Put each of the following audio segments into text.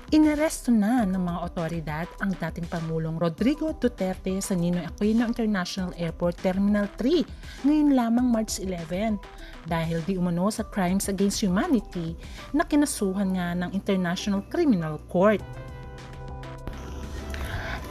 Inaresto na ng mga otoridad ang dating Pangulong Rodrigo Duterte sa Ninoy Aquino International Airport Terminal 3 ngayon lamang March 11 dahil di umano sa crimes against humanity na kinasuhan nga ng International Criminal Court.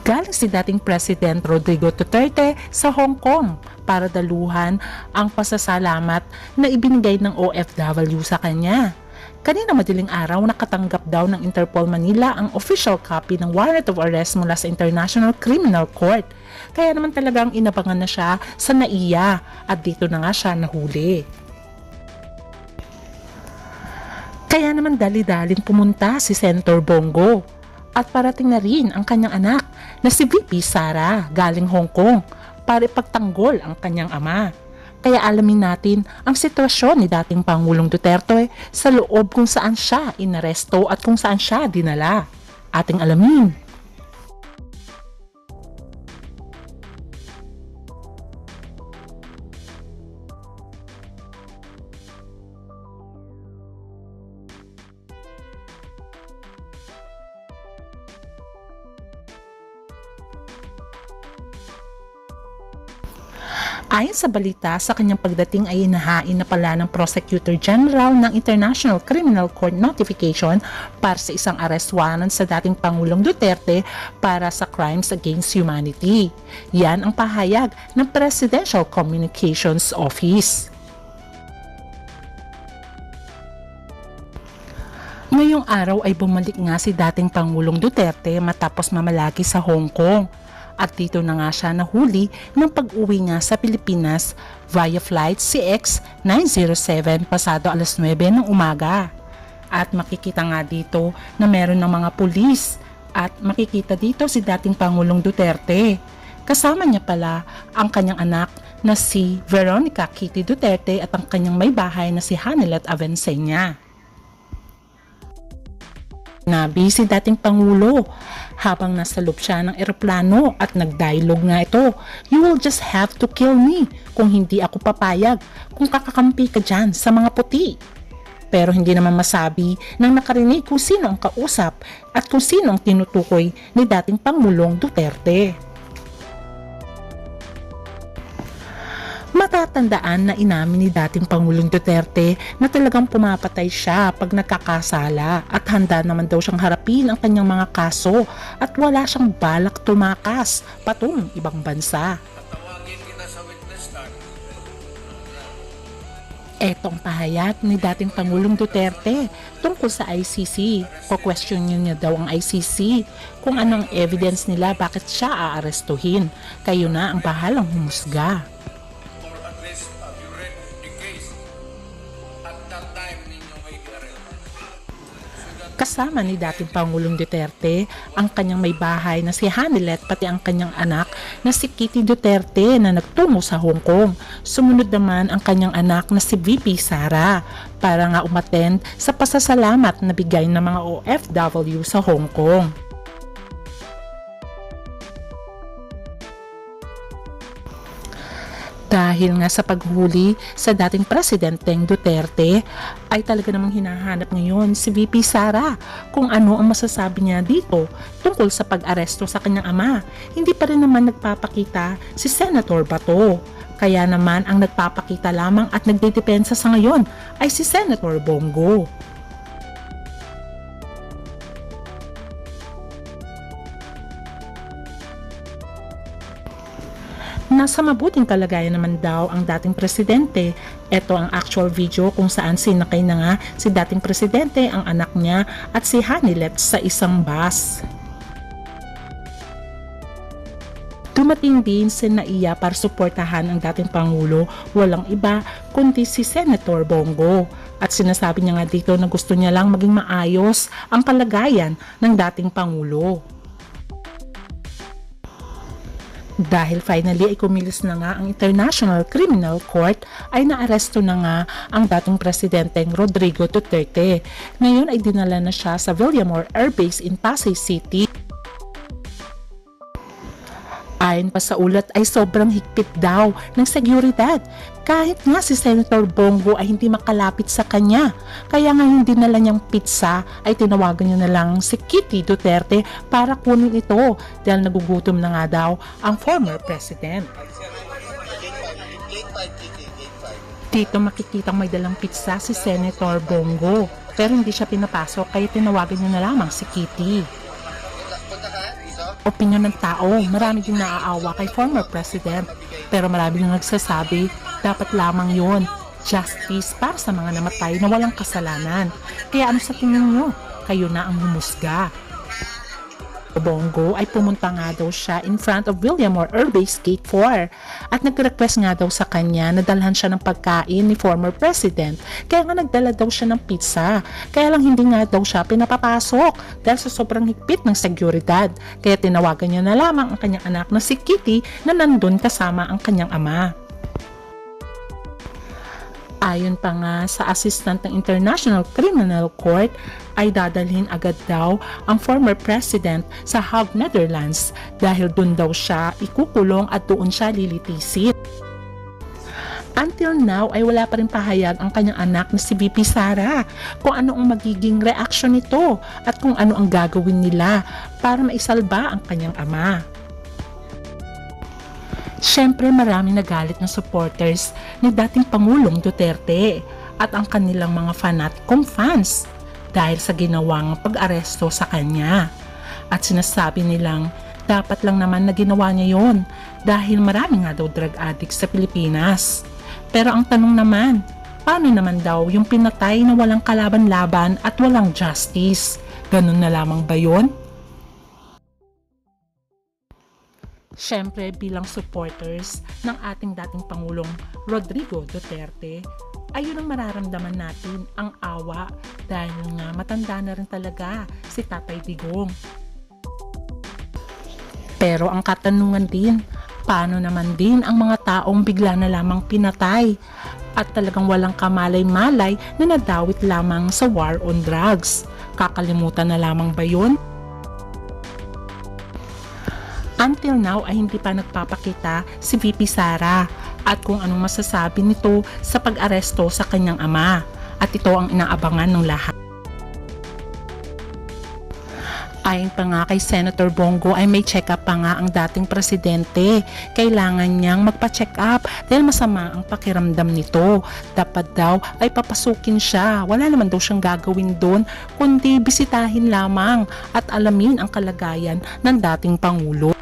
Galing si dating President Rodrigo Duterte sa Hong Kong para daluhan ang pasasalamat na ibinigay ng OFW sa kanya. Kanina madaling araw nakatanggap daw ng Interpol Manila ang official copy ng warrant of arrest mula sa International Criminal Court. Kaya naman talagang inabangan na siya sa NAIA at dito na nga siya nahuli. Kaya naman dali-daling pumunta si Senator Bongo at parating na rin ang kanyang anak na si VP Sara galing Hong Kong para ipagtanggol ang kanyang ama. Kaya alamin natin ang sitwasyon ni dating Pangulong Duterte sa loob kung saan siya inaresto at kung saan siya dinala. Ating alamin. Ayon sa balita, sa kanyang pagdating ay inahain na pala ng Prosecutor General ng International Criminal Court notification para sa isang arrest warrant sa dating Pangulong Duterte para sa crimes against humanity. Yan ang pahayag ng Presidential Communications Office. Ngayong araw ay bumalik nga si dating Pangulong Duterte matapos mamalagi sa Hong Kong. At dito na nga siya nahuli ng pag-uwi nga sa Pilipinas via flight CX-907 pasado alas 9 ng umaga. At makikita nga dito na meron ng mga pulis at makikita dito si dating Pangulong Duterte. Kasama niya pala ang kanyang anak na si Veronica Kitty Duterte at ang kanyang may bahay na si Hanilet Avencena. Nabi si dating Pangulo habang nasa loob siya ng eroplano at nag-dialogue nga ito, "You will just have to kill me kung hindi ako papayag kung kakakampi ka dyan sa mga puti." Pero hindi naman masabi nang nakarinig kung sino ang kausap at kung sino ang tinutukoy ni dating Pangulong Duterte. Matatandaan na inamin ni dating Pangulong Duterte na talagang pumapatay siya pag nagkakasala at handa naman daw siyang harapin ang kanyang mga kaso at wala siyang balak tumakas patungong ibang bansa. Tawagin kita sa witness stand. Etong pahayag ni dating Pangulong Duterte tungkol sa ICC. Ko-question niya daw ang ICC kung anong evidence nila bakit siya aarestuhin. Kayo na ang bahalang humusga. Or at least have you read the case at that time ninyo may arrest. Kasama ni dating Pangulong Duterte ang kanyang may bahay na si Hanilet pati ang kanyang anak na si Kitty Duterte na nagtungo sa Hong Kong. Sumunod naman ang kanyang anak na si VP Sara para nga umattend sa pasasalamat na bigay ng mga OFW sa Hong Kong. Dahil nga sa paghuli sa dating Presidenteng Duterte ay talaga namang hinahanap ngayon si VP Sara kung ano ang masasabi niya dito tungkol sa pag-aresto sa kanyang ama. Hindi pa rin naman nagpapakita si Senator Bato. Kaya naman ang nagpapakita lamang at nagdedepensa sa ngayon ay si Senator Bongo. Nasa mabuting kalagayan naman daw ang dating presidente. Ito ang actual video kung saan sinakay na nga si dating presidente, ang anak niya at si Hanilet sa isang bus. Dumating din si NAIA para suportahan ang dating Pangulo, walang iba kundi si Senator Bongo. At sinasabi niya nga dito na gusto niya lang maging maayos ang kalagayan ng dating Pangulo. Dahil finally ay kumilos na nga ang International Criminal Court ay naaresto na nga ang dating presidenteng Rodrigo Duterte. Ngayon ay dinala na siya sa Villamor Air Base in Pasay City. Ayon pa sa ulat ay sobrang higpit daw ng seguridad. Kahit nga si Senator Bongo ay hindi makalapit sa kanya. Kaya nga yung dinala niyang pizza ay tinawagan niya na lang si Kitty Duterte para kunin ito dahil nagugutom na nga daw ang former president. Dito makikitang may dalang pizza si Senator Bongo pero hindi siya pinapasok kaya tinawagan niya na lamang si Kitty. Opinyon ng tao, marami din naaawa kay former president pero marami din nagsasabi dapat lamang yun justice para sa mga namatay na walang kasalanan. Kaya ano sa tingin nyo? Kayo na ang humusga. Bongo ay pumunta nga daw siya in front of William R. Base Gate 4 at nag-request nga daw sa kanya na dalhan siya ng pagkain ni former president kaya nga nagdala daw siya ng pizza kaya lang hindi nga daw siya pinapapasok dahil sa sobrang higpit ng seguridad kaya tinawagan niya na lamang ang kanyang anak na si Kitty na nandun kasama ang kanyang ama. Ayon pa nga sa assistant ng International Criminal Court ay dadalhin agad daw ang former president sa Hague, Netherlands dahil doon daw siya ikukulong at doon siya lilitisin. Until now ay wala pa rin pahayag ang kanyang anak na si VP Sara kung ano ang magiging reaksyon nito at kung ano ang gagawin nila para maisalba ang kanyang ama. Siyempre maraming nagalit na supporters ni dating Pangulong Duterte at ang kanilang mga fanatikong fans dahil sa ginawang pag-aresto sa kanya. At sinasabi nilang dapat lang naman na ginawa niya yon dahil marami nga daw drug addicts sa Pilipinas. Pero ang tanong naman, paano naman daw yung pinatay na walang kalaban-laban at walang justice? Ganun na lamang ba yun? Siyempre bilang supporters ng ating dating Pangulong Rodrigo Duterte, ayun ang mararamdaman natin ang awa dahil nga matanda na rin talaga si Tatay Digong. Pero ang katanungan din, paano naman din ang mga taong bigla na lamang pinatay at talagang walang kamalay-malay na nadawit lamang sa war on drugs? Kakalimutan na lamang ba yun? Until now ay hindi pa nagpapakita si VP Sara at kung anong masasabi nito sa pag-aresto sa kanyang ama at ito ang inaabangan ng lahat. Ayon pa nga kay Senator Bongo ay may check-up pa nga ang dating presidente. Kailangan niyang magpa-check up dahil masama ang pakiramdam nito. Dapat daw ay papasukin siya. Wala naman daw siyang gagawin doon kundi bisitahin lamang at alamin ang kalagayan ng dating Pangulo.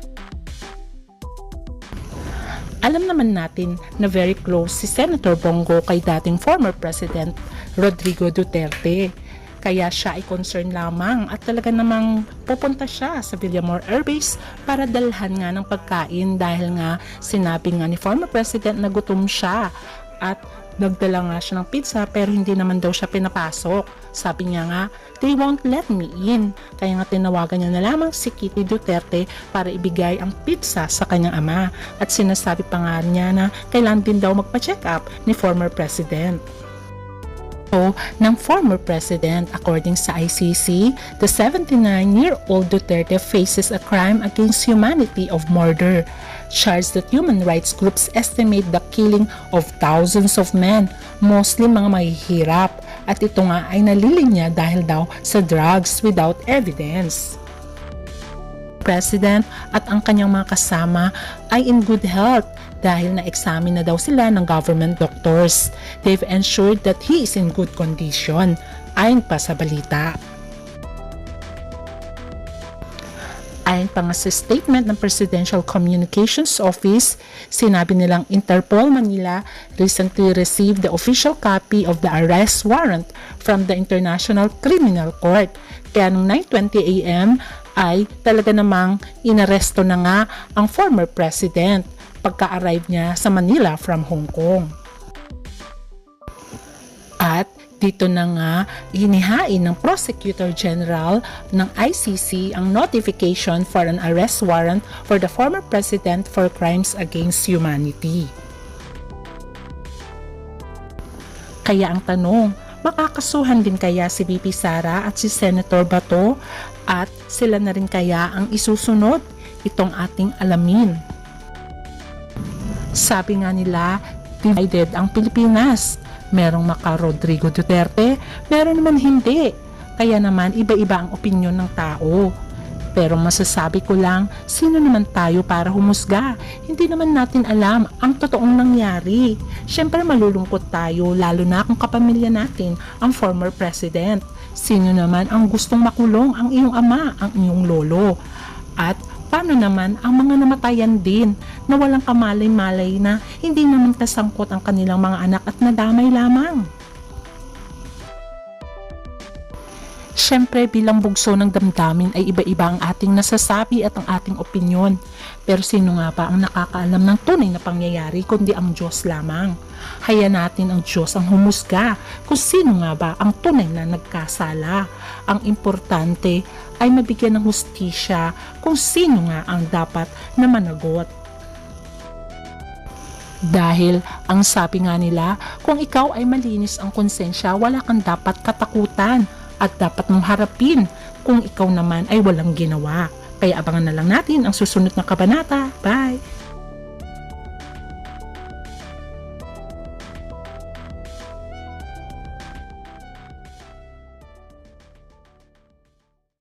Alam naman natin na very close si Senator Bongo kay dating former President Rodrigo Duterte. Kaya siya ay concerned lamang at talaga namang pupunta siya sa Villamor Air Base para dalhan nga ng pagkain dahil nga sinabi nga ni former President na gutom siya at nagdala nga siya ng pizza pero hindi naman daw siya pinapasok. Sabi niya nga, they won't let me in. Kaya nga tinawagan niya na lamang si Kitty Duterte para ibigay ang pizza sa kanyang ama. At sinasabi pa nga niya na kailangan din daw magpa-check up ni former President. So, ng former president, according sa ICC, the 79-year-old Duterte faces a crime against humanity of murder, charged that human rights groups estimate the killing of thousands of men, mostly mga mahihirap, at ito nga ay nalilinya dahil daw sa drugs without evidence. President at ang kanyang mga kasama ay in good health dahil na-examine na daw sila ng government doctors. They've ensured that he is in good condition, ayon pa sa balita. Ayon pa nga sa statement ng Presidential Communications Office, sinabi nilang Interpol Manila recently received the official copy of the arrest warrant from the International Criminal Court. Kaya noong 9:20 a.m. ay talaga namang inaresto na nga ang former president pagka-arrive niya sa Manila from Hong Kong. At dito na nga hinihain ng Prosecutor General ng ICC ang notification for an arrest warrant for the former president for crimes against humanity. Kaya ang tanong, makakasuhan din kaya si VP Sara at si Senator Bato at sila na rin kaya ang isusunod? Itong ating alamin. Sabi nga nila, divided ang Pilipinas. Merong maka Rodrigo Duterte, meron naman hindi. Kaya naman iba-iba ang opinyon ng tao. Pero masasabi ko lang, sino naman tayo para humusga? Hindi naman natin alam ang totoong nangyari. Siyempre malulungkot tayo, lalo na kung kapamilya natin ang former president. Sino naman ang gustong makulong ang iyong ama, ang iyong lolo? At paano naman ang mga namatayan din na walang kamalay-malay na hindi naman kasangkot ang kanilang mga anak at nadamay lamang? Siyempre bilang bugso ng damdamin ay iba-iba ang ating nasasabi at ang ating opinyon. Pero sino nga ba ang nakakaalam ng tunay na pangyayari kundi ang Diyos lamang? Hayaan natin ang Diyos ang humusga kung sino nga ba ang tunay na nagkasala. Ang importante ay mabigyan ng hustisya kung sino nga ang dapat na managot. Dahil ang sabi nga nila, kung ikaw ay malinis ang konsensya, wala kang dapat katakutan at dapat mong harapin kung ikaw naman ay walang ginawa. Kaya abangan na lang natin ang susunod na kabanata. Bye!